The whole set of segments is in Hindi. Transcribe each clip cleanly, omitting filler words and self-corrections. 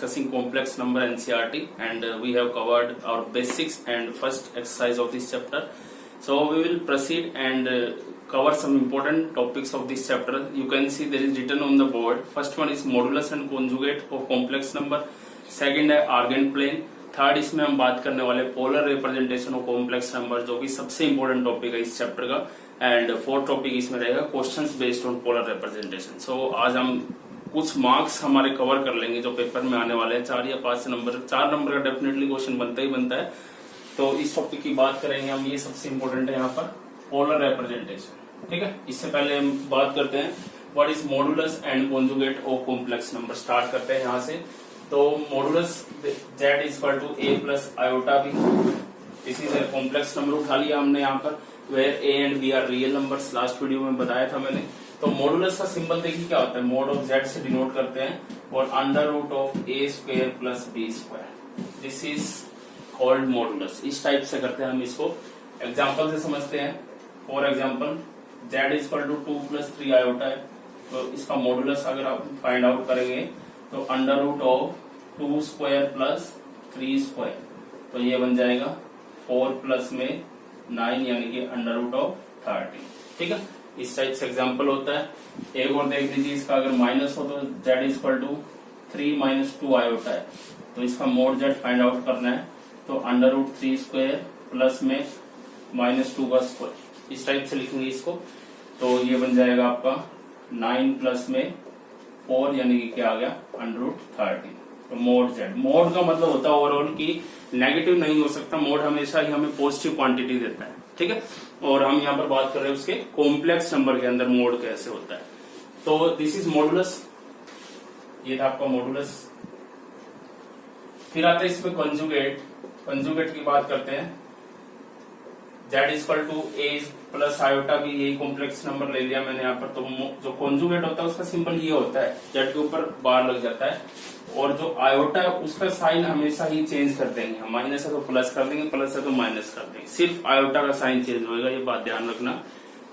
discussing complex number NCERT, and we have covered our basics and first exercise of this chapter. So we will proceed and cover some important topics of this chapter. You can see there is written on the board. First one is modulus and conjugate of complex number. Second है argand plane. थर्ड इसमें हम बात करने वाले polar representation of complex number, जो कि सबसे इंपॉर्टेंट टॉपिक है इस चैप्टर का. एंड फोर्थ टॉपिक इसमें रहेगा questions based on polar representation. So आज हम कुछ मार्क्स हमारे कवर कर लेंगे जो पेपर में आने वाले हैं. 4 या 5 नंबर, 4 नंबर का डेफिनेटली क्वेश्चन बनता ही बनता है. तो इस टॉपिक की बात करेंगे हम. ये सबसे इंपॉर्टेंट है यहाँ पर पोलर रिप्रेजेंटेशन. ठीक है, इससे पहले हम बात करते हैं what is modulus and conjugate of complex number. Start करते हैं यहाँ से. तो modulus z is equal to a plus iota b. This is a complex number उठा लिया हमने यहाँ पर, where a and b are real numbers. Last video में बताया था मैंने. तो मॉडुलस का सिंबल देखिए क्या होता है, मोड ऑफ z से डिनोट करते हैं, और under root of a square plus b square. This is called modulus. इस टाइप से करते हैं हम इसको. एग्जाम्पल से समझते हैं. For example z is equal to 2 plus 3 iota है. तो इसका मॉडुलस अगर आप फाइंड आउट करेंगे तो under root of 2 square plus 3 square, तो ये बन जाएगा 4 प्लस में 9 यानी कि अंडर रूट ऑफ 30. ठीक है, इस टाइप से एग्जाम्पल होता है. एक और देख लीजिए, इसका अगर माइनस हो तो z is equal to 3 minus 2 iota है. तो इसका मोड z फाइंड आउट करना है. तो अंडर रूट 3 स्क्वायर प्लस में माइनस 2 का स्क्वायर, इस टाइप से लिखेंगे इसको. तो ये बन जाएगा आपका 9 प्लस में 4 यानी कि क्या आ गया अंडर रूट 30. तो मोड z, मोड का मतलब होता है ओवरऑल की नेगेटिव नहीं हो सकता. मोड हमेशा ही हमें पॉजिटिव क्वांटिटी देता है. ठीक है, और हम यहाँ पर बात कर रहे हैं उसके कॉम्प्लेक्स नंबर के अंदर मोड कैसे होता है. तो दिस इज मॉडुलस. ये था आपका मॉडुलस. फिर आता है इसमें कंजुगेट. कंजुगेट की बात करते हैं. z is equal to a plus iota भी, यही कॉम्प्लेक्स नंबर ले लिया मैंने यहाँ पर. तो जो कॉन्जुगेट होता है उसका सिंबल ये होता है, z के ऊपर बार लग जाता है, और जो आयोटा है उसका साइन हमेशा ही चेंज कर देंगे. माइनस है तो प्लस कर देंगे, प्लस है तो माइनस कर देंगे. सिर्फ आयोटा का साइन चेंज होगा, ये बात ध्यान रखना.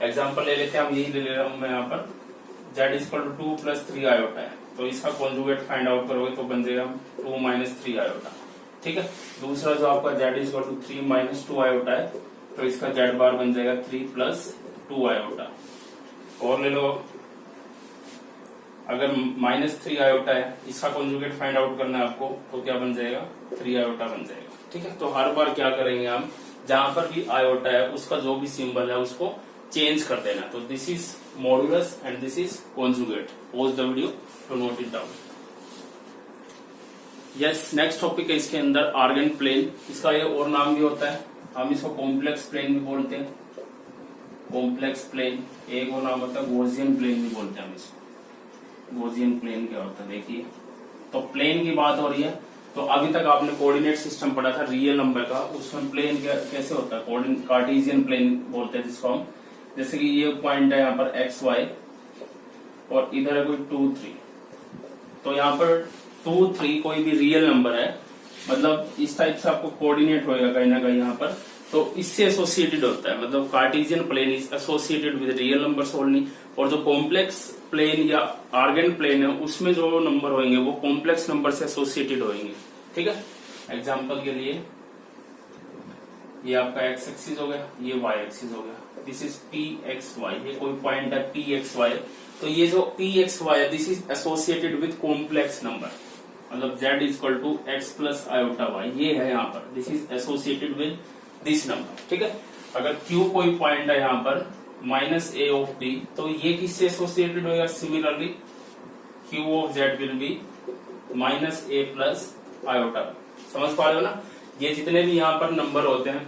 एग्जाम्पल ले लेते हैं हम, यही ले रहा हूं मैं यहाँ पर. z is equal to 2 plus 3 iota है. तो इसका कॉन्जुगेट फाइंड आउट करोगे तो बन जाएगा 2 माइनस 3 आयोटा. ठीक है, दूसरा जो आपका z is equal to 3 minus 2 iota है, तो इसका z बार बन जाएगा 3 प्लस 2 आयोटा. और ले लो, अगर माइनस 3 आयोटा है, इसका कॉन्जुगेट फाइंड आउट करना है आपको, तो क्या बन जाएगा 3 आयोटा बन जाएगा. ठीक है, तो हर बार क्या करेंगे हम, जहां पर भी आयोटा है उसका जो भी सिंबल है उसको चेंज कर देना. तो this is modulus and this is conjugate. Pause the video to note it down. Yes, next topic है इसके अंदर आर्गेंट प्लेन. इसका ये और नाम भी होता है, हम इसको कॉम्प्लेक्स प्लेन भी बोलते हैं. कॉम्प्लेक्स प्लेन एक और नाम होता है गॉसियन प्लेन भी बोलते हैं हम इसको. गॉसियन प्लेन क्या होता है देखिए. तो प्लेन की बात हो रही है. तो अभी तक आपने कोऑर्डिनेट सिस्टम पढ़ा था रियल नंबर का, उसमें प्लेन कैसे होता है, कार्टेशियन प्लेन बोलते हैं जिसको हम. जैसे कि ये पॉइंट है यहाँ पर एक्स वाई, और इधर है कोई 2 3. तो यहाँ पर 2 3 कोई भी रियल नंबर है, मतलब इस टाइप से आपको कोऑर्डिनेट होएगा कहीं ना कहीं यहाँ पर. तो इससे एसोसिएटेड होता है, मतलब Cartesian plane is associated with real numbers only. और जो कॉम्प्लेक्स प्लेन या आर्गेंट प्लेन है उसमें जो नंबर होंगे वो कॉम्प्लेक्स नंबर से एसोसिएटेड होंगे. ठीक है, एग्जांपल के लिए ये आपका एक्स एक्सिस हो गया, ये वाई एक्सिस हो गया. This is P x y. ये कोई पॉइंट है पी एक्स वाई. तो ये जो पी एक्स वाई है this is associated with complex number, मतलब z is equal to x plus iota y. ये है यहाँ पर, this is associated with this number. ठीक है, अगर q कोई पॉइंट है यहाँ पर माइनस ए ऑफ d, तो ये किससे एसोसिएटेड होगा. Similarly q of z will be minus A plus iota. समझ पा रहे हो ना. ये जितने भी यहाँ पर नंबर होते हैं,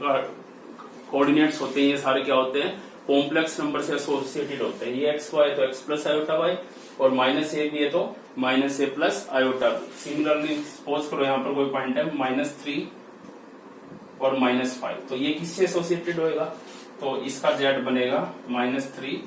कोऑर्डिनेट्स होते हैं, ये सारे क्या होते हैं कॉम्प्लेक्स नंबर से एसोसिएटेड होते हैं. ये एक्स वाई तो एक्स प्लस आयोटा वाई, और माइनस ए भी है तो माइनस ए प्लस आयोटा. सिमिलरली सपोज करो यहाँ पर कोई पॉइंट है माइनस 3 और माइनस 5, तो ये किससे एसोसिएटेड होएगा, तो इसका z बनेगा माइनस 3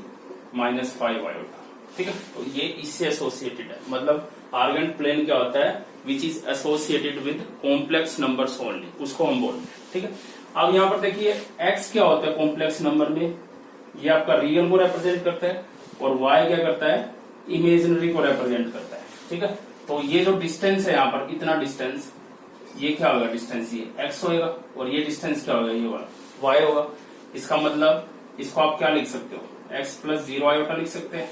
माइनस 5 आयोटा. ठीक है, तो ये इससे एसोसिएटेड है. मतलब आर्गेंट प्लेन क्या होता है, which is associated with complex numbers only, उसको हम बोलते हैं. ठीक है, अब यहाँ पर देखिए x क्या होता है कॉम्प्लेक्स नंबर में, ये आपका रियल को रिप्रेजेंट करता है, और y क्या करता है, इमेजिनरी को रिप्रेजेंट करता है. ठीक है, तो ये जो डिस्टेंस है यहाँ पर इतना डिस्टेंस, ये क्या होगा डिस्टेंस, ये x होगा, और ये डिस्टेंस क्या होगा, ये वाला y होगा। इसका मतलब इसको आप क्या लिख सकते हो, x प्लस 0 आयोटा लिख सकते हैं,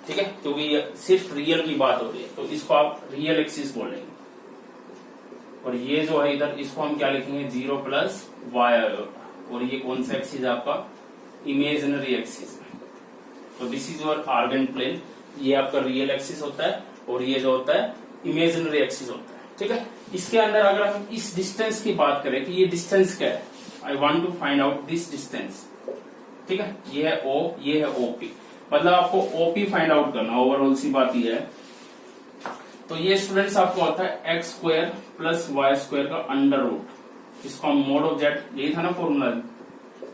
ठीक है, क्योंकि ये सिर्फ रियल की बात हो रही है, तो इसको आप रियल एक्सिस बोलेंगे। और ये जो है इधर, इसको हम क्या लिखेंगे, 0 प्लस वाई आयोटा, और ये कौन सा एक्सिस है आपका, इमेजिनरी एक्सिस। तो this is your Argand plane, ये आपका रियल एक्सिस होता है, और ये जो होता है इमेजिनरी एक्सिस होता है, ठीक है। इसके अंदर अगर हम इस डिस्टेंस की बात करें कि ये डिस्टेंस क्या है, I want to find out this distance, ठीक है, ये है O, ये है OP, मतलब आपको OP फाइंड आउट करना, ओवरऑल सी बात ये है। तो ये स्टूडेंट्स आपको होता है x square plus y square का अंडर रूट, इसको हम मोड ऑफ जेड, यही था ना फॉर्मूला,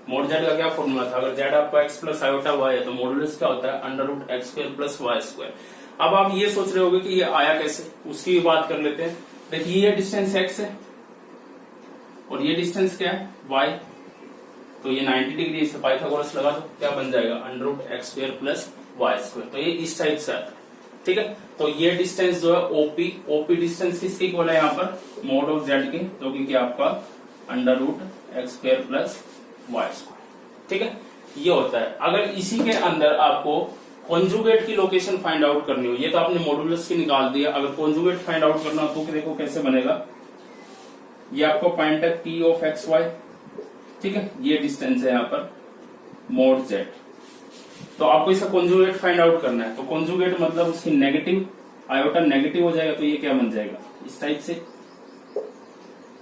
मोड जेड का क्या फॉर्मूला था, अगर जेड आपका x प्लस आयोटा y है तो मॉडुलस क्या होता है, under root x square plus y square. अब आप ये सोच रहे होगे कि ये आया कैसे, उसकी भी बात कर लेते हैं। देखिए ये डिस्टेंस x है और ये डिस्टेंस क्या है, y, तो ये 90 डिग्री, इसे पाइथागोरस लगा दो, क्या बन जाएगा, under root x square plus y square. तो ये इस टाइप से आता है, ठीक है। तो ये डिस्टेंस जो है OP डिस्टेंस किसके इक्वल है यहाँ पर, मोड ऑफ जेड के, जो कि क्या आपका under root x square plus y square, ठीक है, ये होता है। अगर इसी के अंदर आपको कॉन्जुगेट की लोकेशन फाइंड आउट करनी हो, ये तो आपने मॉडुलस की निकाल दिया, अगर कॉन्जुगेट फाइंड आउट करना हो तो देखो कैसे बनेगा, ये आपको पॉइंट है P ऑफ एक्स वाई, ठीक है, ये डिस्टेंस है यहाँ पर मोड जेड। तो आपको इसका कॉन्जुगेट फाइंड आउट करना है, तो कॉन्जुगेट मतलब उसकी नेगेटिव, आयोटा नेगेटिव हो जाएगा, तो ये क्या बन जाएगा, इस टाइप से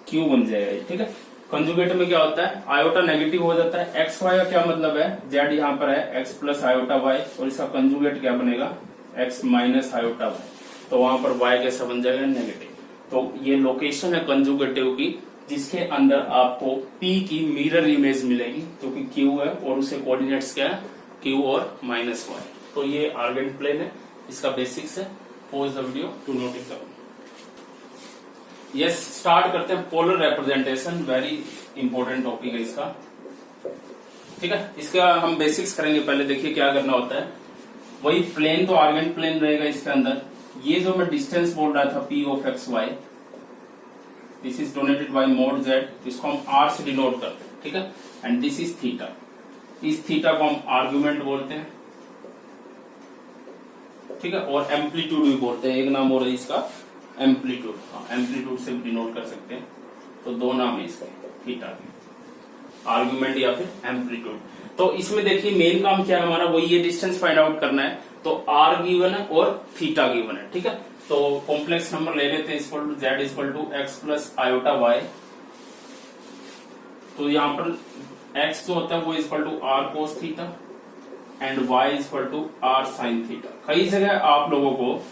Q बन जाएगा, ठीक है। कंजुगेट में क्या होता है, आयोटा नेगेटिव हो जाता है, एक्स वाई का क्या मतलब है, जेड यहाँ पर है एक्स प्लस आयोटा वाई, और इसका कंजुगेट क्या बनेगा, एक्स माइनस आयोटा वाई, तो वहां पर वाई कैसा बन जाएगा, नेगेटिव। तो ये लोकेशन है कंजुगेटिव की, जिसके अंदर आपको P की मिरर इमेज मिलेगी, जो कि Q है, और उसे कोऑर्डिनेट्स क्या है, Q और माइनस वाई। तो ये आर्गेंट प्लेन है, इसका बेसिक्स है। Pause the video to note it down. Yes, start करते हैं polar representation, very important topic है इसका, ठीक है। इसका हम बेसिक्स करेंगे, पहले देखिए क्या करना होता है। वही प्लेन तो आर्गेंट प्लेन रहेगा इसके अंदर। ये जो मैं डिस्टेंस बोल रहा था P of x y, this is donated by mod z, इसको हम R से डिनोट करते हैं, ठीक है, एंड दिस इज थीटा। इस थीटा को हम आर्ग्यूमेंट बोलते हैं, ठीक है, और एम्पलीट्यूड भी बोलते हैं, एक नाम हो रहा है इसका एम्पलीट्यूड, एम्पलीट्यूड से भी डिनोट कर सकते हैं। तो दो नाम है इसके, थीटा के, आर्ग्यूमेंट या फिर एम्पलीट्यूड। तो इसमें देखिए मेन काम क्या है हमारा, वही ये डिस्टेंस फाइंड आउट करना है। तो R गिवन है और थीटा गिवन है, ठीक है। तो कॉम्प्लेक्स नंबर ले लेते हैं, equal to z equal to x plus iota y. तो यहाँ पर x जो होता है वो equal to r cos theta and y equal to r sine theta. कई जगह आप लोगों को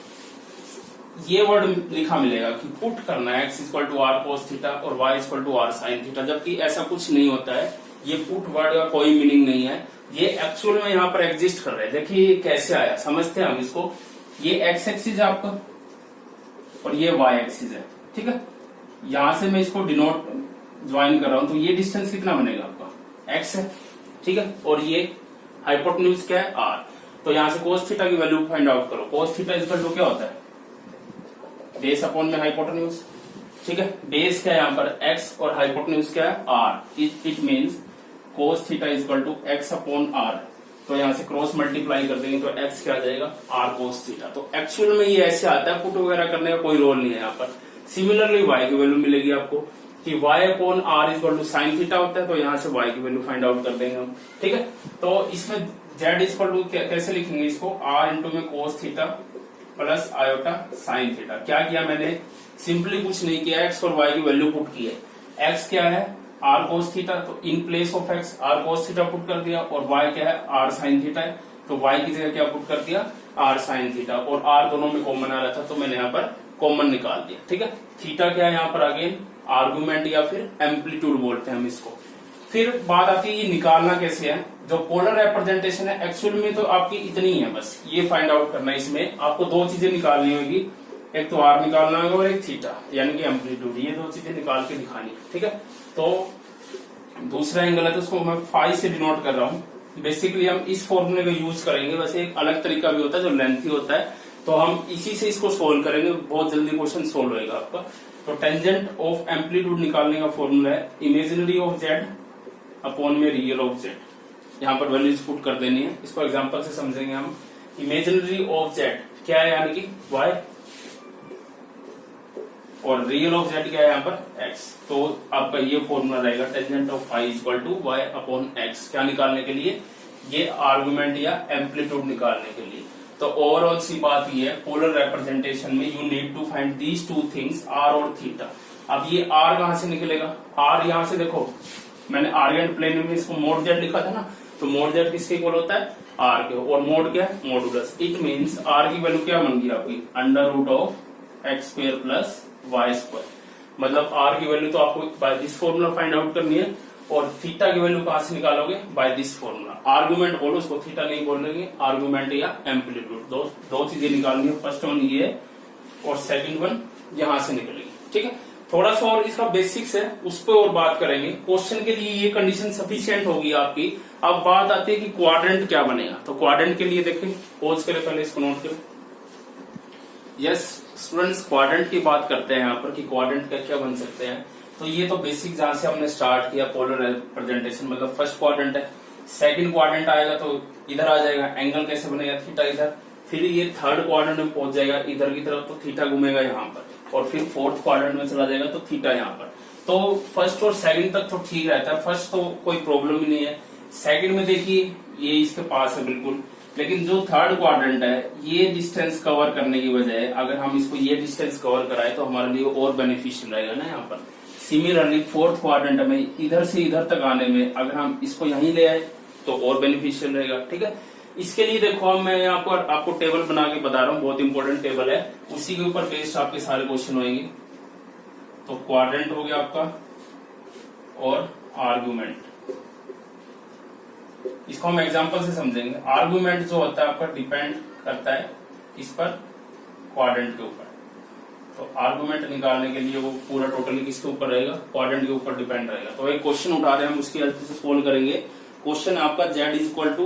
ये वर्ड लिखा मिलेगा कि पुट करना है x equal to r cos theta और y equal to r sine theta, जबकि ऐसा कुछ नहीं होता है। ये पुट वर्ड का कोई मीनिंग नहीं है, ये एक्चुअल में यहाँ पर एग्जिस्ट कर रहे हैं। देखिए ये कैसे आया, समझते हैं हम इसको। ये x एक्सिस है आपका और ये y एक्सिस है, ठीक है। यहां से मैं इसको डिनोट ज्वाइन कर रहा हूं, तो ये डिस्टेंस कितना बनेगा आपका, x है, ठीक है, और ये हाइपोटेन्यूज क्या है, r। तो यहां से कोस थीटा की वैल्यू फाइंड आउट करो। कोस थीटा इक्वल टू क्या होता है, बेस अपॉन में हाइपोटेन्यूज, ठीक है। बेस क्या है यहाँ पर x और हाइपोटेन्यूज क्या है r। It means cos theta equal to x upon r। तो यहाँ से क्रॉस मल्टीप्लाई कर देंगे तो x क्या आ जाएगा, r कोस थीटा। तो एक्चुअल में ये ऐसे आता है, पुट वगैरह करने का कोई रोल नहीं है यहाँ पर। सिमिलरली y की वैल्यू मिलेगी आपको कि y upon r equal to sine theta होता है, तो यहाँ से y की वैल्यू फाइंड आउट कर देंगे हम, ठीक है। तो इसमें z इक्वल टू कैसे लिखेंगे इसको, r इंटू में cos theta plus iota sine theta. क्या किया मैंने, सिंपली कुछ नहीं किया, x और y की वैल्यू पुट की है। x क्या है, r कोस थीटा, तो in place of x r cos theta put कर दिया, और y क्या है, r साइन थीटा है, तो y की जगह क्या पुट कर दिया, r साइन थीटा, और r दोनों में कॉमन आ रहा था तो मैंने यहाँ पर कॉमन निकाल दिया, ठीक है। थीटा क्या है यहाँ पर, अगेन आर्गुमेंट या फिर एम्पलीट्यूड बोलते हैं हम इसको। फिर बात आती है ये निकालना कैसे है। जो पोलर रिप्रेजेंटेशन है एक्चुअल में तो आपकी इतनी है, बस ये फाइंड आउट करना है। इसमें आपको दो चीजें निकालनी होगी, एक तो आर निकालना होगा और एक थीटा यानी कि एम्पलीट्यूड, ये दो चीजें निकाल के दिखानी है, ठीक है। तो दूसरा एंगल है तो उसको मैं फाई से डिनोट कर रहा हूँ। बेसिकली हम इस फॉर्मूले का यूज करेंगे, वैसे एक अलग तरीका भी होता है जो लेंथी होता है, तो हम इसी से इसको सोल्व करेंगे, बहुत जल्दी क्वेश्चन सोल्व होएगा आपका। तो टेंजेंट ऑफ एम्पलीट्यूड निकालने का फॉर्मूला है इमेजिनरी ऑफ जेड अपॉन में रियल ऑफ जेड। यहाँ पर वैल्यूज पुट कर देनी है, इसको एग्जांपल से समझेंगे हम। इमेजिनरी ऑफ जेड क्या है, यानी कि y, और रियल ऑफ जेड क्या है यहाँ पर x। तो आपका ये फॉर्मूला रहेगा tangent of phi equal to y upon x। क्या निकालने के लिए, ये आर्गुमेंट या एम्पलीट्यूड निकालने के लिए। तो ओवरऑल सी बात ये है, पोलर रिप्रेजेंटेशन में you need to find these two things r और थीटा। अब ये r कहां से निकलेगा, r यहां से देखो मैंने आर्गेंट प्लेन में इसको मोड जेड लिखा था ना, तो मोड जेड किसके इक्वल होता है, r के, और मोड क्या है, मॉडुलस। इट मींस r की वैल्यू क्या बन गई आपकी, under root of x square plus y square. मतलब r की वैल्यू तो आपको by this formula find out करनी है, और थीटा की वैल्यू कहां से निकालोगे, बाय दिस फॉर्मूला। आर्गुमेंट बोलो उसको, थीटा नहीं बोलेंगे, आर्गुमेंट या एम्पलीट्यूड, दो चीजें निकालनी है। फर्स्ट वन ये और सेकंड वन यहां से निकलेगी, ठीक है। थोड़ा सा और इसका बेसिक्स है, उस पर और बात करेंगे। क्वेश्चन के लिए ये कंडीशन सफिशिएंट होगी आपकी। अब बात आती है कि क्वाड्रेंट क्या बनेगा। तो क्वाड्रेंट के लिए देखें, पोज करें पहले, इसको नोट करें। यस स्टूडेंट्स, क्वाड्रेंट की बात करते हैं यहाँ पर कि क्वाड्रेंट क्या क्या बन सकते हैं। तो ये तो बेसिक जहां से हमने स्टार्ट किया, पोलर रिप्रेजेंटेशन, मतलब फर्स्ट क्वाड्रेंट है। सेकंड क्वाड्रेंट आएगा तो इधर आ जाएगा, एंगल कैसे बनेगा, थीटा इधर। फिर ये थर्ड क्वाड्रेंट में पहुंच जाएगा इधर की तरफ, तो थीटा घूमेगा यहाँ पर, और फिर फोर्थ क्वाड्रेंट में चला जाएगा तो थीटा यहाँ पर। तो फर्स्ट और सेकंड तक तो ठीक रहता है, फर्स्ट तो कोई प्रॉब्लम ही नहीं है। सेकंड में देखिए ये इसके पास है बिल्कुल, लेकिन जो थर्ड क्वाड्रेंट है, ये डिस्टेंस कवर करने की बजाय अगर हम इसको ये डिस्टेंस कवर कराए तो हमारे लिए और बेनिफिशियल रहेगा ना यहाँ पर। सिमिलरली फोर्थ क्वाड्रेंट में इधर से इधर तक आने में अगर हम इसको यहीं ले आए तो और बेनिफिशियल रहेगा, ठीक है। इसके लिए देखो मैं यहाँ पर आपको टेबल बना के बता रहा हूँ, बहुत इंपॉर्टेंट टेबल है, उसी के ऊपर बेस्ड आपके सारे क्वेश्चन होंगे। तो क्वाड्रेंट हो गया आपका, और आर्गुमेंट, इसको हम एग्जांपल से समझेंगे। आर्गुमेंट जो होता है आपका डिपेंड करता है इस पर, क्वाड्रेंट के ऊपर। तो आर्गुमेंट निकालने के लिए वो पूरा टोटली किसके ऊपर रहेगा, क्वाड्रेंट के ऊपर डिपेंड रहेगा। तो एक क्वेश्चन उठा रहे हैं, हम उसकी हेल्प से सोल्व करेंगे। क्वेश्चन आपका z equal to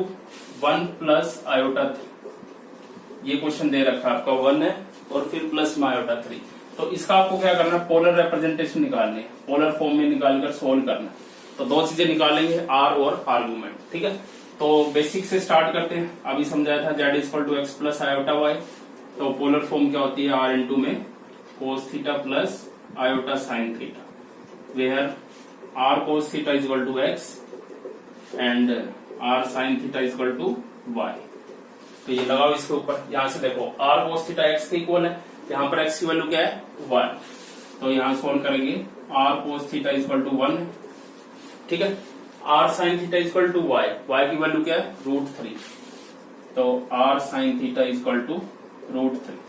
1 plus iota 3। ये क्वेश्चन दे रखा है आपका, 1 है और फिर प्लस में आयोटा 3। तो इसका आपको क्या करना है, पोलर रिप्रेजेंटेशन निकालनी है, पोलर फॉर्म में निकालकर सोल्व करना है। तो दो चीजें निकालेंगे, r और आर्गुमेंट, ठीक है। तो बेसिक से स्टार्ट करते हैं। अभी समझाया था z equal to x plus iota y. तो पोलर फॉर्म क्या होती है, r इंटू में cos theta plus iota sine theta, where r cos theta is equal to x and r sine theta is equal to y। तो ये लगाओ इसके ऊपर, यहां से देखो r कोस थीटा x के इक्वल है, यहाँ पर x की वैल्यू क्या है, 1। तो यहाँ सोल्व करेंगे, r cos theta is equal to 1 है, ठीक है। r sine theta is equal to y, y की वैल्यू क्या है, √3। तो r sine theta is equal to √3।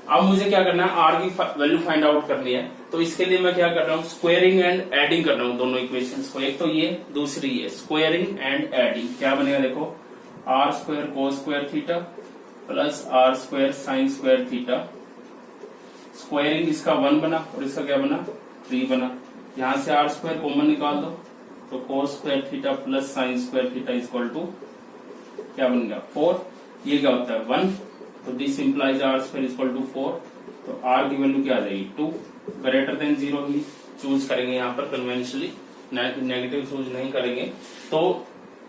अब मुझे क्या करना है, r की वैल्यू फाइंड आउट करनी है। तो इसके लिए मैं क्या कर रहा हूँ, स्क्वायरिंग एंड एडिंग कर रहा हूँ दोनों इक्वेशंस को। एक तो ये, दूसरी ये, स्क्वायरिंग एंड एडिंग। क्या बनेगा देखो, r square cos square theta plus r square sine square theta. Squaring इसका 1 बना और इसका क्या बना, 3 बना। यहाँ से r स्क्वायर कॉमन निकाल दो, तो cos square theta plus sine square theta is equal to क्या बन गया, 4। ये क्या होता है, 1। तो this implies r square is equal to 4। तो r की वैल्यू क्या आ जाएगी, 2। ग्रेटर देन 0 ही चूज करेंगे यहाँ पर कन्वेंशनली, नेगेटिव चूज नहीं करेंगे। तो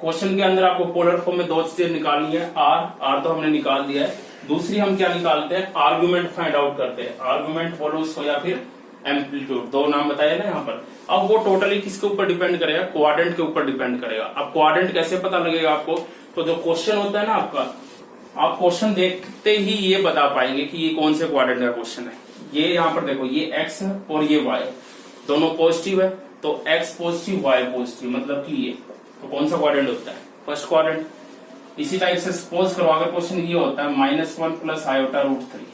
क्वेश्चन के अंदर आपको पोलर फॉर्म में दो चीजें निकालनी है, r तो हमने निकाल दिया है। दूसरी हम क्या निकालते हैं, आर्गुमेंट फाइंड आउट करते हैं। आर्गुमेंट बोलो उसको, या फिर एम्पलीट्यूड, दो नाम बताए ना यहाँ पर। अब वो टोटली किसके ऊपर डिपेंड करेगा, क्वाड्रेंट के ऊपर डिपेंड करेगा। अब क्वाड्रेंट कैसे पता लगेगा आपको, तो जो क्वेश्चन होता है ना आपका, आप क्वेश्चन देखते ही ये बता पाएंगे कि ये कौन से क्वाड्रेंट का क्वेश्चन है। ये यहाँ पर देखो, ये x है और ये y, दोनों पॉजिटिव है। तो x पॉजिटिव y पॉजिटिव, मतलब कि ये, तो कौन सा क्वाड्रेंट होता है, फर्स्ट क्वाड्रेंट। इसी टाइप से सपोज करो अगर क्वेश्चन ये होता है -1 प्लस आयोटा √3,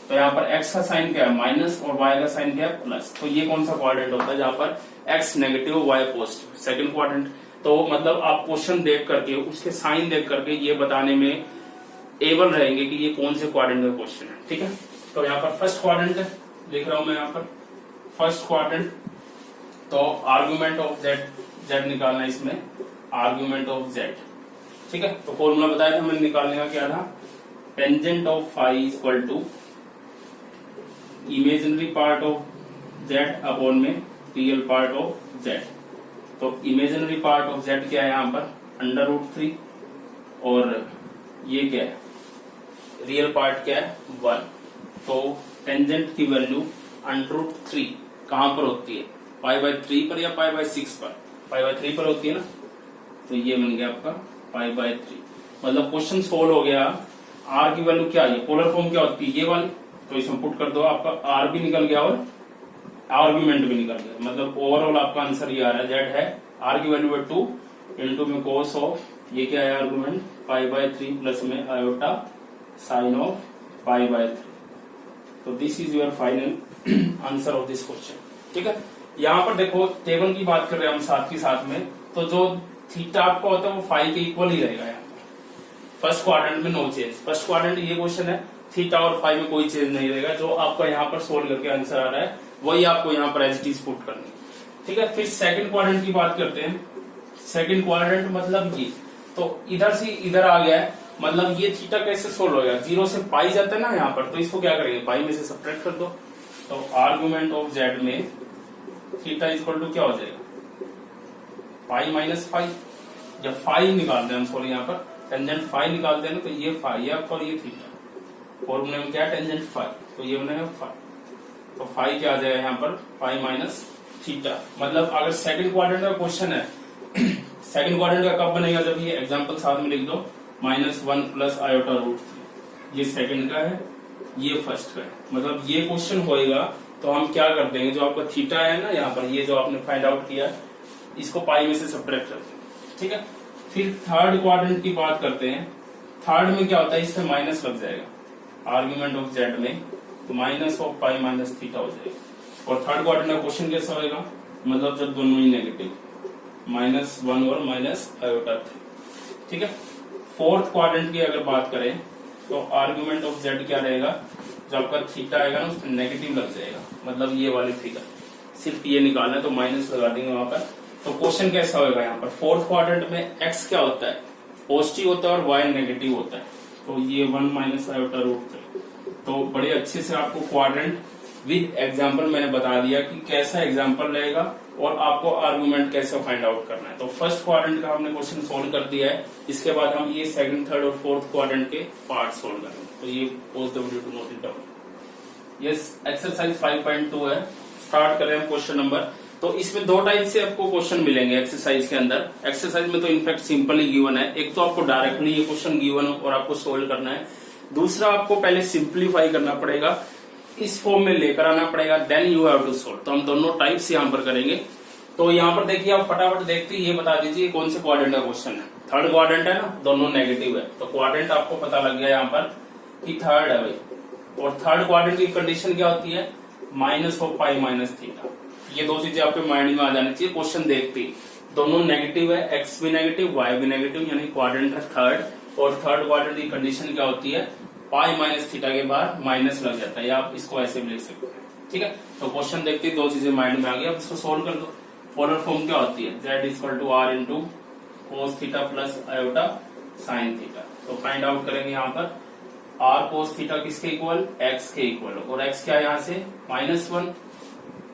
तो यहाँ पर x का साइन क्या है माइनस और y का साइन क्या है प्लस। तो ये कौन सा क्वाड्रेंट होता है, जहाँ पर x negative y positive, second quadrant. तो मतलब आप क्वेश्चन देख करके, उसके साइन देख करके ये बताने में एबल रहेंगे कि ये कौन से क्वाड्रेंट का क्वेश्चन है, ठीक है। तो यहाँ पर फर्स्ट क्वाड्रेंट है, लिख रहा हूं मैं यहाँ पर फर्स्ट क्वाड्रेंट। तो आर्गुमेंट ऑफ z निकालना है इसमें, आर्गुमेंट ऑफ z, ठीक है। तो फॉर्मूला बताया था मैंने निकालने का, क्या था, tangent of phi equal to imaginary part of z upon में रियल पार्ट ऑफ जेड। तो इमेजिनरी पार्ट ऑफ जेड क्या है यहाँ पर √3 और ये क्या है रियल पार्ट क्या है 1। तो टेंजेंट की वैल्यू √3 कहां पर होती है π/3 पर या π/6 पर? π/3 पर होती है ना, तो ये बन गया आपका π/3। मतलब क्वेश्चन सोल्व हो गया। आर की वैल्यू क्या है, पोलर फॉर्म क्या होती है ये वाली, तो इसमें पुट कर दो, आपका आर भी निकल गया और आर्ग्यूमेंट भी निकल गया। मतलब ओवरऑल आपका आंसर ये आ रहा है, जेड है, आर की वैल्यू है 2 इंटू में कोस ऑफ ये क्या है आर्गुमेंट π/3 प्लस में आयोटा साइन ऑफ π/3। तो this is your final answer of this question. ठीक है, यहाँ पर देखो टेबल की बात कर रहे हैं हम साथ ही साथ में, तो जो थीटा आपका होता है वो फाई के इक्वल ही रहेगा। यहाँ पर फर्स्ट क्वाड्रेंट में नो चेंज, फर्स्ट क्वाड्रेंट ये क्वेश्चन है, थीटा और फाई में कोई चेंज नहीं रहेगा। जो आपका यहाँ पर सोल्व करके आंसर आ रहा है वही आपको यहाँ पर एज इट इज पुट करनी। ठीक है, फिर सेकंड क्वाड्रेंट की बात करते हैं। सेकंड क्वाड्रेंट मतलब ये, तो इधर से इधर आ गया है, मतलब ये थीटा कैसे सोल्व होगा, 0 से पाई जाता है ना यहाँ पर, तो इसको क्या करेंगे पाई में से सब्ट्रैक्ट कर दो। तो आर्गुमेंट ऑफ जेड में थीटा इक्वल टू क्या हो जाएगा π-फाई। जब फाई निकालते हैं हम सॉरी यहाँ पर टेंजेंट फाई निकालते हैं ना, तो ये फाई है आपका और ये थीटा, फॉर्मूले में क्या है टेंजेंट फाई, तो ये बनेगा फाई। तो फाई क्या आ जाएगा यहाँ पर π-थीटा। मतलब अगर सेकंड क्वाड्रेंट का क्वेश्चन है सेकंड क्वाड्रेंट का कब बनेगा, जब ये एग्जांपल साथ में लिख दो -1 प्लस आयोटा √3। ये सेकंड का है, ये फर्स्ट का है। मतलब ये क्वेश्चन होएगा तो हम क्या कर देंगे, जो आपका थीटा है ना यहाँ पर, ये जो आपने फाइंड आउट किया इसको पाई में से सब्ट्रैक्ट कर देंगे। ठीक है, फिर थर्ड क्वाड्रेंट की बात करते हैं। थर्ड में क्या होता है, इसमें माइनस लग जाएगा आर्ग्यूमेंट ऑफ जेड में, तो minus of pi minus theta हो जाएगा। और थर्ड क्वाड्रेंट का क्वेश्चन कैसा होगा, मतलब जब दोनों ही नेगेटिव, -1 और -3। ठीक है, फोर्थ क्वाड्रेंट की अगर बात करें तो आर्ग्यूमेंट ऑफ जेड क्या रहेगा, जो आपका थीटा आएगा ना उसमें नेगेटिव लग जाएगा। मतलब ये वाली फिगर सिर्फ ये निकालना है, तो माइनस लगा देंगे वहां पर। तो क्वेश्चन कैसा होगा यहाँ पर, फोर्थ क्वाड्रेंट में एक्स क्या होता है पॉजिटिव होता है और वाई नेगेटिव होता है, तो ये 1 माइनस आयोटा √3। तो बड़े अच्छे से आपको क्वाड्रेंट विद एग्जाम्पल मैंने बता दिया कि कैसा एग्जाम्पल रहेगा और आपको आर्गुमेंट कैसे फाइंड आउट करना है। तो फर्स्ट क्वाड्रेंट का हमने क्वेश्चन सोल्व कर दिया है, इसके बाद हम ये सेकंड, थर्ड और फोर्थ क्वाड्रेंट के पार्ट सोल्व करेंगे। तो ये pause the video to note it down. Yes, exercise 5.2 है। स्टार्ट करें हम क्वेश्चन नंबर। तो इसमें दो टाइप से आपको क्वेश्चन मिलेंगे एक्सरसाइज के अंदर। एक्सरसाइज में तो इनफैक्ट सिंपल ही गिवन है, एक तो आपको डायरेक्टली ये क्वेश्चन गिवन और आपको सोल्व करना है, दूसरा आपको पहले सिंप्लीफाई करना पड़ेगा, इस फॉर्म में लेकर आना पड़ेगा, then you have to solve. तो हम दोनों टाइप्स यहाँ पर करेंगे। तो यहाँ पर देखिए, आप फटाफट देखते ये बता दीजिए कौन से क्वाड्रेंट का क्वेश्चन है। थर्ड क्वाड्रेंट है ना, दोनों नेगेटिव है, तो क्वाड्रेंट आपको पता लग गया यहाँ पर कि थर्ड है भाई। और थर्ड क्वाड्रेंट की कंडीशन क्या होती है, minus of pi minus theta. ये दो चीजें आपके माइंड में आ जानी चाहिए क्वेश्चन देखते ही। दोनों नेगेटिव है, एक्स भी नेगेटिव वाई भी नेगेटिव, यानी क्वाड्रेंट है थर्ड। और थर्ड क्वाड्रेंट की कंडीशन क्या होती है, पाई माइनस थीटा के बाद माइनस लग जाता है, या आप इसको ऐसे भी लिख सकते हैं। ठीक है, तो क्वेश्चन देखते ही दो चीजें माइंड में आ गई, अब इसको सोल्व कर दो। पोलर फॉर्म क्या होती है, z equal to r into cos theta plus iota sine theta. तो फाइंड आउट करेंगे यहाँ पर आर कोस थीटा किसके इक्वल, एक्स के इक्वल, और एक्स क्या है यहाँ से -1,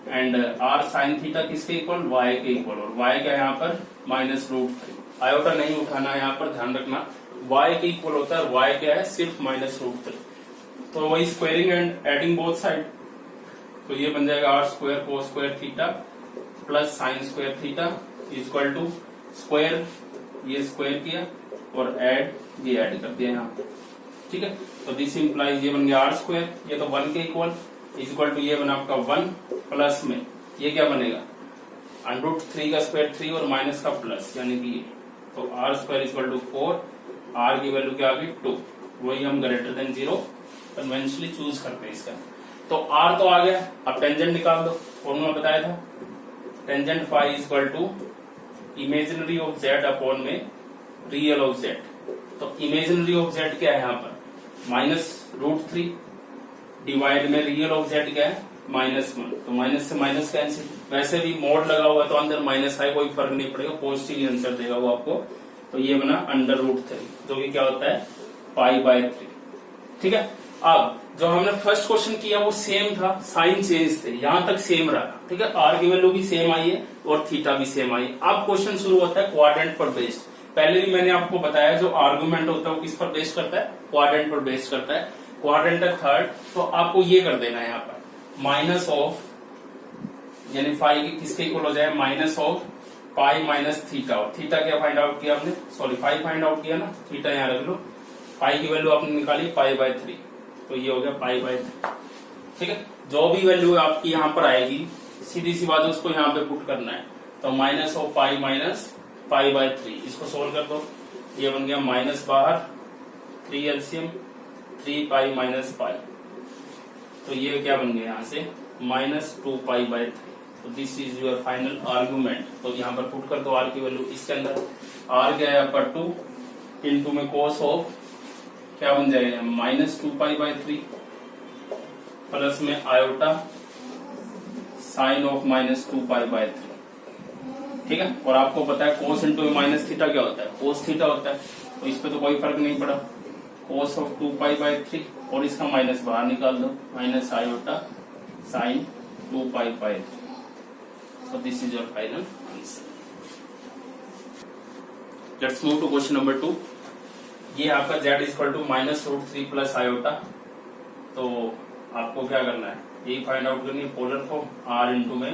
एंड आर साइन थीटा किसके इक्वल, वाई के इक्वल, और वाई क्या है यहाँ पर -√3। आयोटा नहीं उठाना है यहाँ पर, ध्यान रखना, वाई के इक्वल होता है, वाई क्या है सिर्फ -√3। तो वही squaring and adding both side, तो ये बन जाएगा r square cos square theta plus sine square theta equal to square, ये स्क्वायर किया और ऐड ये ऐड कर दिया यहाँ पे। ठीक है, तो दिस इंप्लाइज ये बन गया आर स्क्वायर, ये तो 1 के इक्वल, इक्वल टू ये बना आपका 1 प्लस में ये क्या बनेगा √3 का स्क्वायर 3 और माइनस का प्लस, यानी कि ये, तो r square equal to 4, r की वैल्यू क्या आ गई 2, वही हम ग्रेटर देन 0 कन्वेंशनली चूज करते हैं इसका। तो आर तो आ गया, अब टेंजेंट निकाल दो, फॉर्मूला बताया था, tangent phi equal to imaginary of z upon में रियल ऑफ जेड। तो इमेजिनरी ऑफ जेड क्या है यहाँ पर -√3 डिवाइड में रियल ऑफ जेड क्या है -1, तो माइनस से माइनस कैंसिल, वैसे भी मोड लगा हुआ तो अंदर माइनस है, कोई फर्क नहीं पड़ेगा, पॉजिटिव आंसर देगा वो आपको। तो ये बना √3, जो कि क्या होता है π/3। ठीक है। अब जो हमने फर्स्ट क्वेश्चन किया वो सेम था, साइन चेंज थे, यहां तक सेम रहा, ठीक है। आर की वैल्यू भी सेम आई है और थीटा भी सेम आई है। अब क्वेश्चन शुरू होता है क्वाड्रेंट पर बेस्ड। पहले भी मैंने आपको बताया जो आर्गुमेंट होता है वो किस पर बेस्ड करता है, क्वाड्रेंट पर बेस्ड करता है। क्वाड्रेंट है थर्ड, तो आपको ये कर देना है यहाँ पर माइनस ऑफ, यानी फाइव की किसके इक्वल हो जाए, minus of pi minus theta. और थीटा क्या फाइंड आउट किया आपने, सॉरी फाइव फाइंड आउट किया ना, थीटा यहाँ रख लो। फाइव की वैल्यू आपने निकाली पाई बाय 3, तो ये हो गया पाई बाय 3, ठीक है। जो भी वैल्यू आपकी यहाँ पर आएगी सीधी सी बात है उसको यहाँ पे पुट करना है। तो minus of pi minus pi by 3, इसको सोल्व कर दो, ये बन गया माइनस बाहर 3 एलसीएम 3 पाई माइनस पाई, तो ये क्या बन गया यहाँ से माइनस 2 पाई बाय 3। तो this is your final argument. तो यहाँ पर पुट कर दो आर की वैल्यू, इसके अंदर आर क्या है आपका 2 इंटू में कोस ऑफ क्या बन जाएगा माइनस 2 पाई बाय 3 प्लस में iota sign of minus 2 pi by 3, ठीक है। और आपको पता है कोस इंटू में माइनस थीटा क्या होता है, कोस थीटा होता है, तो इस पे तो कोई फर्क नहीं पड़ा। कोस ऑफ 2 पाई बाय 3 और इसका माइनस बाहर निकाल दो, minus iota sine 2 pi by 3। So this is your final answer. Let's move to question number 2. ये आपका z is equal to minus root 3 plus iota. तो आपको क्या करना है, यही फाइंड आउट करनी है पोलर फॉर्म r इंटू में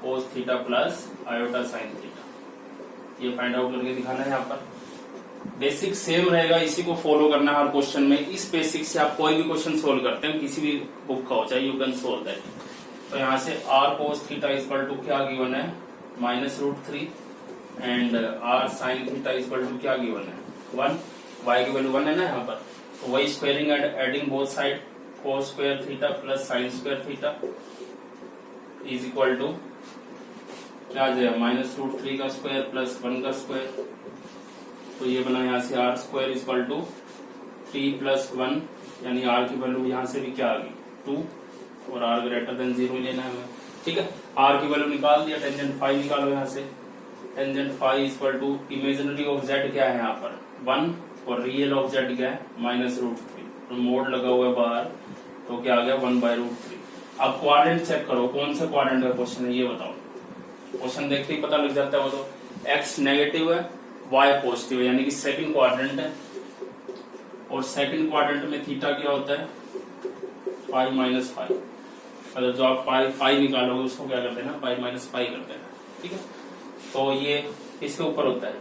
cos theta plus iota sine theta, ये फाइंड आउट करके दिखाना है। यहाँ पर बेसिक सेम रहेगा, इसी को फॉलो करना है हर क्वेश्चन में। इस बेसिक से आप कोई भी क्वेश्चन सोल्व करते हैं, किसी भी बुक का हो चाहे, यू कैन सोल्व दैट। तो यहाँ से r cos theta equal to क्या गिवन है minus root 3 and r sin theta equal to क्या गिवन है 1, y की वैल्यू 1 है ना यहाँ पर। तो वही squaring and adding both side cos square theta plus sin square theta is equal to क्या आ जाएगा माइनस रूट 3 का स्क्वायर प्लस 1 का स्क्वायर। तो ये बना यहाँ से r square equal to 3 plus 1, यानी r की वैल्यू यहाँ से भी क्या आ गई 2 और r ग्रेटर देन 0 लेना है हमें, ठीक है। r की वैल्यू निकाल दिया, टेंजेंट फाइव निकालो यहाँ से। Tangent five equal to imaginary of z क्या है यहाँ पर 1 और रियल ऑफ z क्या है माइनस रूट 3, तो मोड लगा हुआ है बाहर, तो क्या आ गया 1 बाय रूट 3। अब क्वाड्रेंट चेक करो, कौन सा क्वाड्रेंट का क्वेश्चन है ये बताओ। क्वेश्चन देखते ही पता लग जाता है वो तो x नेगेटिव है y पॉजिटिव है, यानी कि सेकंड क्वाड्रेंट है। और सेकंड क्वाड्रेंट में थीटा क्या होता है पाई माइनस फाइव, मतलब जो आप पाई निकालोगे उसको क्या करते हैं ना पाई माइनस पाई करते हैं, ठीक है। तो ये इसके ऊपर होता है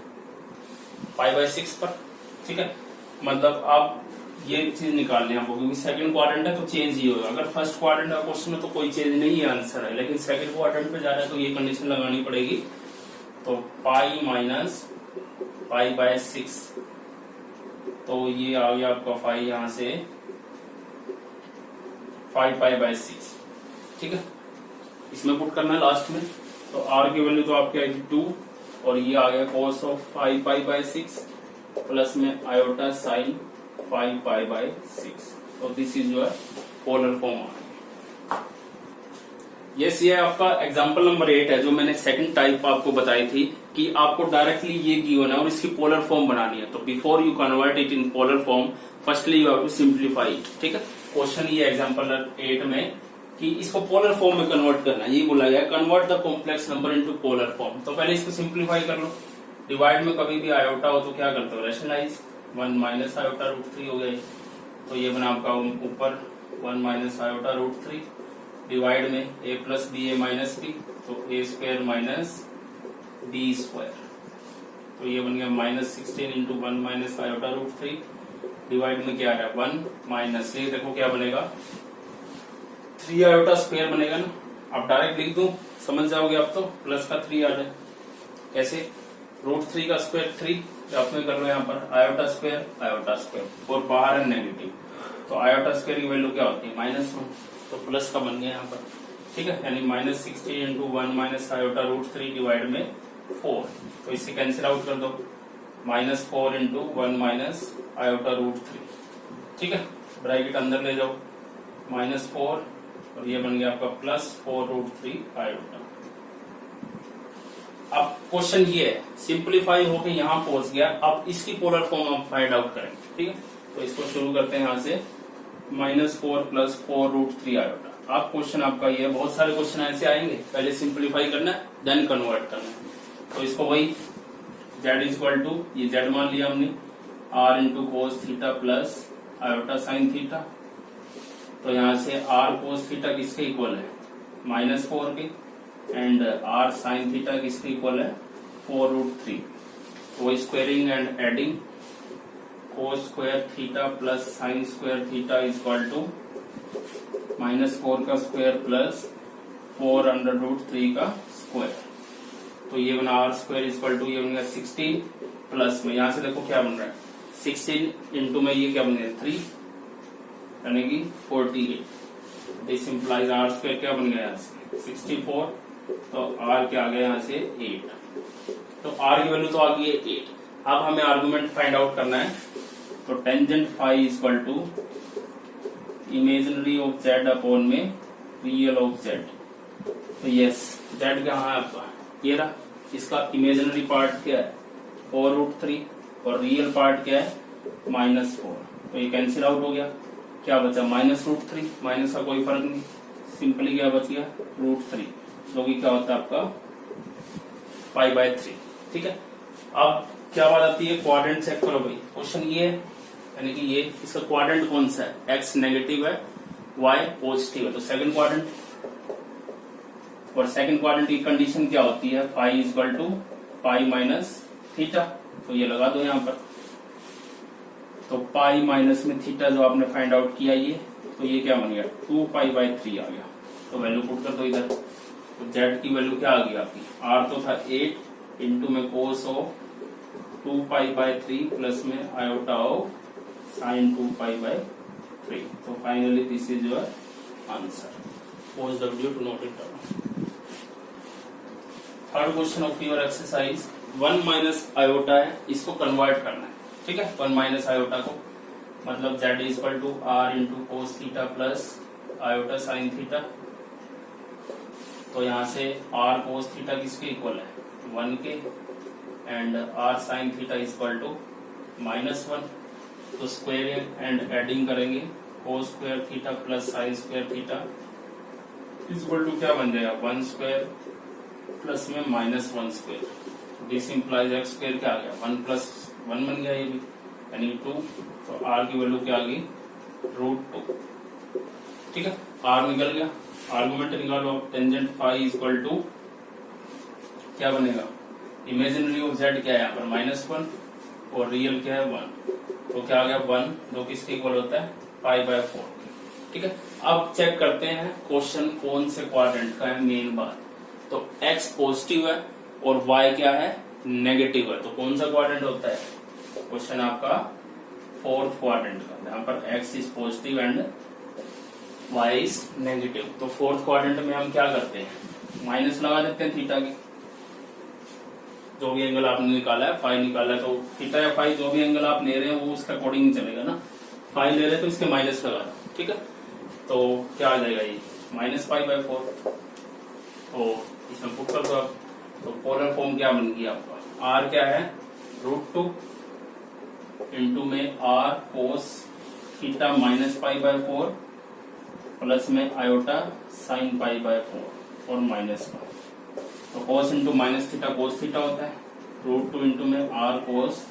पाई बाय 6 पर, ठीक है। मतलब आप ये चीज निकालनी है आपको, क्योंकि सेकंड क्वाड्रेंट है तो चेंज ही होगा। अगर फर्स्ट क्वाड्रेंट का क्वेश्चन है तो कोई चेंज नहीं है, आंसर है। लेकिन सेकंड क्वाड्रेंट पे जा रहा है तो ये कंडीशन लगानी पड़ेगी। तो पाई माइनस पाई बाय 6, तो ये आ गया आपका 5 यहां से 5 पाई बाय 6, ठीक है। इसमें पुट करना है लास्ट में। तो r की वैल्यू तो आपकी आएगी 2 और ये आ गया cos of 5 pi by 6 plus में आयोटा साइन 5 पाई बाय 6। तो this is your polar form. Yes, ये आपका एग्जांपल नंबर 8 है, जो मैंने सेकंड टाइप आपको बताई थी कि आपको डायरेक्टली ये गिवन है और इसकी पोलर फॉर्म बनानी है। तो before you convert it in polar form, firstly you have to simplify it, ठीक है। क्वेश्चन ये एग्जांपल 8 में कि इसको पोलर फॉर्म में कन्वर्ट करना है, ये बोला गया convert the complex number into polar form. तो पहले इसको सिंप्लीफाई कर लो। डिवाइड में कभी भी आयोटा हो तो क्या करते हो रैशनलाइज, 1 माइनस आयोटा रूट 3 हो गए। तो ये बना आपका ऊपर 1 माइनस आयोटा रूट 3, डिवाइड में a plus b a minus b, तो a square minus b square. तो ये बन गया minus 16 into 1 minus iota root 3, divide में क्या आ रहा है 1 माइनस, ये देखो क्या बनेगा 3 आयोटा स्क्वायर बनेगा ना। आप डायरेक्ट लिख दूं समझ जाओगे आप, तो प्लस का 3 आ जाए कैसे, रूट 3 का स्क्वायर 3 अपने कर लो यहाँ पर आयोटा स्क्वायर और बाहर है नेगेटिव, तो आयोटा स्क्वायर की वैल्यू क्या होती है -1, तो प्लस का बन गया यहाँ पर, ठीक है। यानी minus 60 into 1 minus iota root 3 divide में 4, तो इससे कैंसिल आउट कर दो, -4 इंटू 1 माइनस आयोटा रूट 3, ठीक है। ब्रैकेट अंदर ले जाओ, -4 और ये बन गया आपका +4 रूट 3 आयोटा। अब क्वेश्चन ये है, सिंप्लीफाई होके यहाँ पहुंच गया। अब इसकी पोलर फॉर्म हम फाइंड आउट करेंगे, ठीक है। तो इसको शुरू करते हैं यहाँ से। -4 प्लस 4√3 आयोटा। आप क्वेश्चन आपका ये, बहुत सारे क्वेश्चन ऐसे आएंगे, पहले सिंप्लीफाई करना है देन कन्वर्ट करना है। तो इसको वही z इक्वल टू, ये z मान लिया हमने, r into cos theta plus iota sine theta. तो यहाँ से r कोस थीटा किसके इक्वल है, -4 के, एंड r साइन थीटा किसके इक्वल है, 4√3। तो squaring and adding, cos square theta plus sine square theta equal to -4 का स्क्वायर प्लस 4√3 का स्क्वायर। तो ये बना r स्क्वायर इक्वल टू, ये बन गया 16 प्लस में, यहाँ से देखो क्या बन रहा है, 16 इंटू में ये क्या बन गया 3, यानी कि 48। दिस इंप्लाइज r स्क्वायर क्या बन गया यहाँ से 64, तो r क्या आ गया यहाँ से 8। तो r की वैल्यू तो आ गई है 8। अब हमें आर्गुमेंट फाइंड आउट करना है। तो tangent phi equal to imaginary of z upon में रियल ऑफ z। तो यस, z कहाँ है आपका, ये रहा, इसका इमेजिनरी पार्ट क्या है 4√3 और रियल पार्ट क्या है -4। तो ये कैंसिल आउट हो गया, क्या बचा -√3, माइनस का कोई फर्क नहीं, सिंपली क्या बच गया √3, जो कि क्या होता है आपका π/3। ठीक है, अब क्या बात आती है, क्वाड्रेंट चेक करो भाई। क्वेश्चन ये है, यानी कि ये इसका क्वाड्रेंट कौन सा है, x नेगेटिव है, y पॉजिटिव है, तो सेकंड क्वाड्रेंट। और सेकंड क्वाड्रेंट की कंडीशन क्या होती है, phi equal to pi minus theta. तो ये लगा दो यहाँ पर, तो पाई माइनस में थीटा जो आपने फाइंड आउट किया ये, तो ये क्या बन गया 2π/3 आ गया। तो वैल्यू पुट कर दो इधर। तो z की वैल्यू क्या आ गई आपकी, r तो था 8 इंटू में कोस ऑफ 2π/3 प्लस में आयोटा ऑफ साइन 2π/3। तो finally this is your answer. Pause W to note it down. Third question of your exercise, 1 minus iota है, इसको कन्वर्ट करना है। ठीक है, 1 माइनस आयोटा को, मतलब z equal to r into cos theta plus iota sine theta. तो यहाँ से r कोस थीटा किसके इक्वल है 1 के, and r sine theta equal to -1। तो स्क्वायर एंड एडिंग करेंगे, cos square theta plus sine square theta equal to क्या बन जाएगा 1 स्क्वायर प्लस में -1 square. This implies x square क्या आ गया 1 प्लस 1 बन गया ये भी, यानी 2। तो r की वैल्यू क्या आ गई √2। ठीक है, r निकल गया, आर्गुमेंट निकालो। टेंजेंट फाई इक्वल टू क्या बनेगा, इमेजिनरी ऑफ z क्या है यहाँ पर -1 और रियल क्या है 1। तो क्या आ गया 1, जो किसके इक्वल होता है π/4। ठीक है, अब चेक करते हैं क्वेश्चन कौन से क्वाड्रेंट का है, मेन बात। तो x पॉजिटिव है और y क्या है नेगेटिव है, तो कौन सा क्वाड्रेंट होता है, क्वेश्चन आपका फोर्थ क्वाड्रेंट का, यहाँ पर x is positive and y is negative. तो फोर्थ क्वाड्रेंट में हम क्या करते हैं, माइनस लगा देते हैं थीटा की, जो भी एंगल आपने निकाला है, फाई निकाला है, तो थीटा या फाई जो भी एंगल आप ले रहे हैं वो उसका अकॉर्डिंग चलेगा ना। फाई ले रहे हैं तो इसके माइनस लगा दो। ठीक है, तो क्या आ जाएगा ये -π/4। तो इसमें पुट कर दो आप। तो पोलर फॉर्म क्या बन गया आपका, r क्या है √2 इंटू में r कोस थीटा -π/4 प्लस में आयोटा साइन π/4 और -1। तो cos into minus theta cos theta होता है, √2 इंटू में r कोस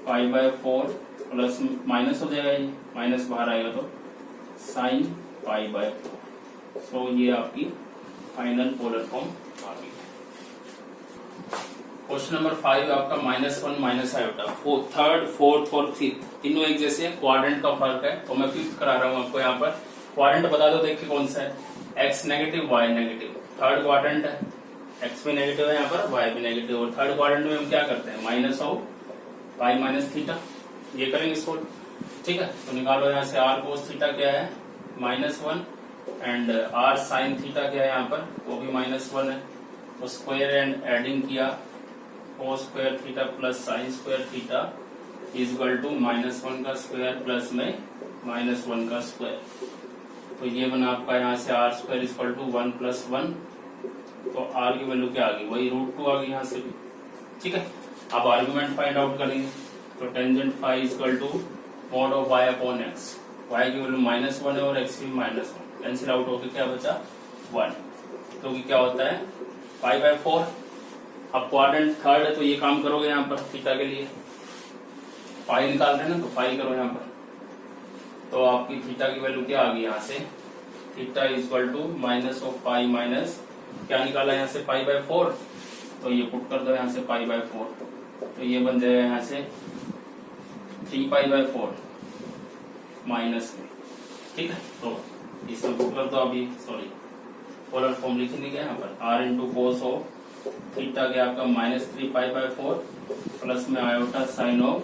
π/4 प्लस माइनस हो जाएगा, ये माइनस बाहर आएगा तो साइन π/4। सो ये आपकी फाइनल पोलर फॉर्म आ गई। क्वेश्चन नंबर 5 आपका -1 माइनस आयोटा, थर्ड फोर्थ और फिफ्थ तीनों एक जैसे हैं, क्वाड्रेंट का फर्क है। तो मैं फिफ्थ करा रहा हूँ आपको, यहाँ पर क्वाड्रेंट बता दो, देखिए कौन सा है, x negative y negative. Third quadrant है, x भी नेगेटिव है यहाँ पर, y भी नेगेटिव। और थर्ड क्वाड्रेंट में हम क्या करते हैं, minus of pi minus theta, ये करेंगे इसको। ठीक है, तो निकालो यहाँ से r कोस थीटा क्या है -1 एंड r साइन थीटा क्या है यहाँ पर, वो भी -1 है। तो स्क्वायर एंड एडिंग किया, cos square theta plus sine square theta is equal to -1 का स्क्वायर प्लस में -1 का स्क्वायर। तो ये बना आपका यहाँ से r square is equal to 1 + 1। तो r की वैल्यू क्या आ गई, वही √2 आ गई यहाँ से भी। ठीक है, अब आर्गुमेंट फाइंड आउट करेंगे। तो tangent phi is equal to mod of y upon x। y की वैल्यू -1 है और x की -1, कैंसिल आउट होकर क्या बचा 1, क्योंकि क्या होता है π/4। अब क्वाड्रेंट थर्ड है तो ये काम करोगे यहाँ पर थीटा के लिए, पाई निकाल रहे हैं ना, तो पाई करो यहाँ पर, तो आपकी थीटा की वैल्यू क्या आ गई यहाँ से, थीटा इक्वल टू -π माइनस क्या निकाला यहाँ से π/4, तो ये पुट कर दो यहाँ से π/4, तो ये बन जाएगा यहाँ से 3π/4 माइनस, ठीक है। तो इसमें पुट कर दो अभी, सॉरी पोलर फॉर्म लिख नहीं गया यहाँ पर, r into cos of theta गया आपका -3π/4 प्लस में आयोटा साइन ऑफ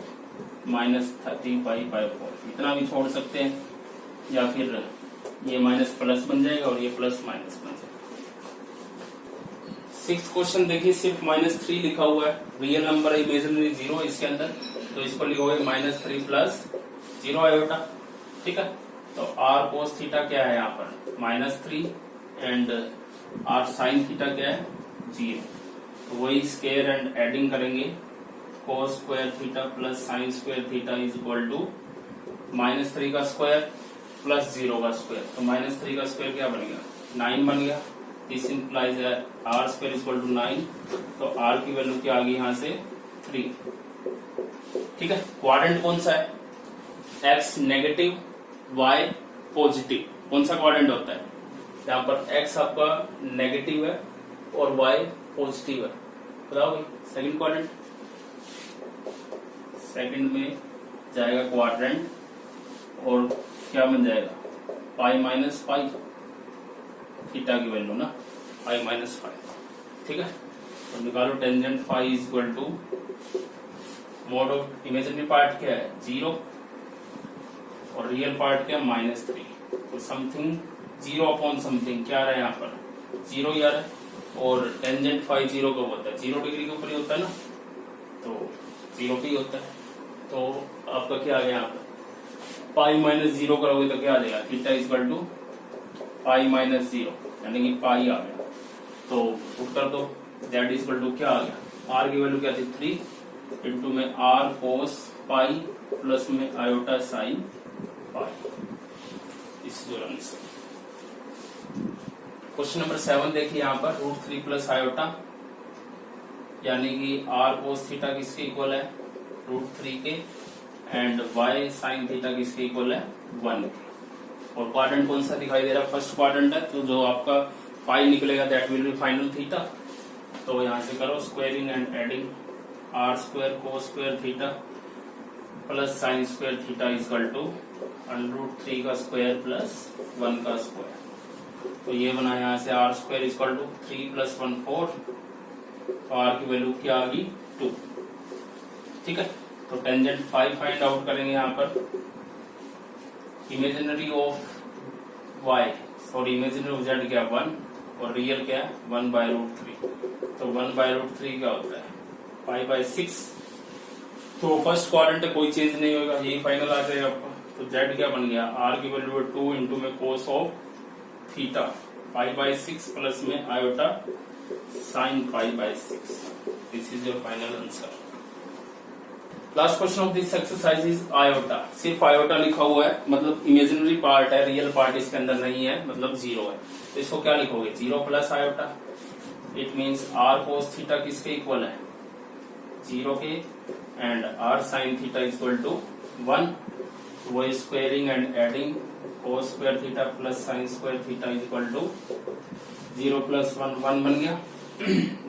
-30π/4, इतना भी छोड़ सकते हैं, या फिर ये माइनस प्लस बन जाएगा और ये प्लस माइनस बन जाएगा। 6th क्वेश्चन देखिए, सिर्फ -3 लिखा हुआ है, रियल नंबर इमेजिनरी 0 इसके अंदर, तो इसको लिखोगे -3 प्लस 0 आयोटा, ठीक है। तो r cos थीटा क्या है यहाँ पर -3 एंड r sin थीटा क्या है 0, तो वही स्क्वायर एंड एडिंग करेंगे, cos square theta plus sin square theta is equal to -3 का स्क्वायर प्लस 0 का स्क्वायर, तो -3 का स्क्वायर क्या बन गया 9 बन गया, this implies r square equal to 9, तो r की वैल्यू क्या आ गई यहाँ से 3, ठीक है। क्वाड्रेंट कौन सा है, x नेगेटिव y पॉजिटिव, कौन सा क्वाड्रेंट होता है, यहाँ पर x आपका नेगेटिव है और y पॉजिटिव है, बताओ भाई सेकंड क्वाड्रेंट, सेकंड में जाएगा क्वाड्रेंट और क्या बन जाएगा π-π, थीटा की वैल्यू ना π-π, ठीक है। तो निकालो tangent phi is equal to mod of imaginary part क्या है 0 और रियल पार्ट क्या -3, तो समथिंग 0 अपॉन समथिंग क्या रहा है यहाँ पर 0 ही आ रहा है, और टेंजेंट फाई 0 कब होता है 0 डिग्री के ऊपर ही होता है ना, तो 0 पे ही होता है, तो आपका क्या आ गया यहाँ पर π-0 करोगे तो क्या आ जाएगा थीटा इक्वल टू π-0 यानी कि पाई आ गया, तो पुट कर दो z इक्वल टू क्या आ गया, r की वैल्यू क्या थी 3 इंटू में r cos पाई प्लस में आयोटा साइन पाई, इस जो आंसर। क्वेश्चन नंबर 7 देखिए यहाँ पर √3 प्लस आयोटा, यानी कि r cos थीटा किसके इक्वल है √3 के, एंड y sin थीटा किसके इक्वल है 1 के, और क्वाड्रेंट कौन सा दिखाई दे रहा है फर्स्ट क्वाड्रेंट है, तो जो आपका पाई निकलेगा that will be final theta, तो यहाँ से करो squaring and adding, r square cos square theta plus sin square theta equal to √3 का स्क्वायर प्लस 1 का स्क्वायर, तो ये बना यहाँ से r स्क्वायर इक्वल टू 3 + 1 4, तो r की वैल्यू क्या आ गई 2, ठीक है। तो टेंजेंट 5 फाइंड आउट करेंगे यहाँ पर, imaginary of y sorry imaginary of z क्या 1 और रियल क्या 1/√3, तो 1/√3 क्या होता है π/6, तो फर्स्ट क्वाड्रेंट कोई चेंज नहीं होगा, यही फाइनल आ जाएगा आपका, तो z क्या बन गया r की वैल्यू है 2 इंटू में cos ऑफ थीटा π/6 प्लस में iota sine π/6, this is your final answer. Last question of this exercise is iota, सिर्फ आयोटा लिखा हुआ है, मतलब इमेजिनरी पार्ट है, रियल पार्ट इसके अंदर नहीं है, मतलब 0 है, तो इसको क्या लिखोगे 0 plus iota, it means r cos theta किसके इक्वल है 0 के, and r sin theta equal to 1, वो squaring and adding cos square theta plus sin square theta equal to 0 + 1 1 बन गया,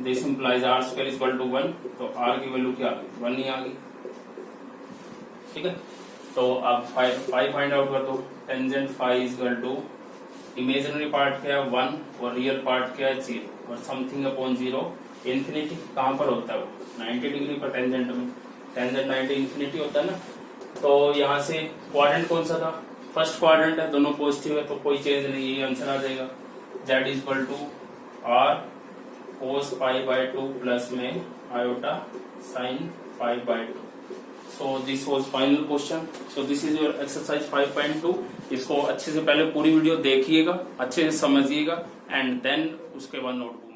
this implies r square equal to 1, तो r की वैल्यू क्या आ गई 1 ही आ गई, ठीक है। तो आप फाई फाइंड आउट कर दो, tangent phi equal to imaginary part क्या है 1 और रियल पार्ट क्या है 0, और समथिंग अपॉन 0 इन्फिनिटी, कहाँ पर होता है वो 90 डिग्री पर टेंजेंट में, टेंजेंट 90 इन्फिनिटी होता है ना, तो यहाँ से क्वाड्रेंट कौन सा था फर्स्ट क्वाड्रेंट है, दोनों पॉजिटिव है, तो कोई चेंज नहीं, ये आंसर आ जाएगा, z equal to r cos π/2 plus में iota sin π/2। So this was final question. So this is your exercise 5.2. इसको अच्छे से पहले पूरी वीडियो देखिएगा, अच्छे से समझिएगा, एंड देन उसके बाद नोटबुक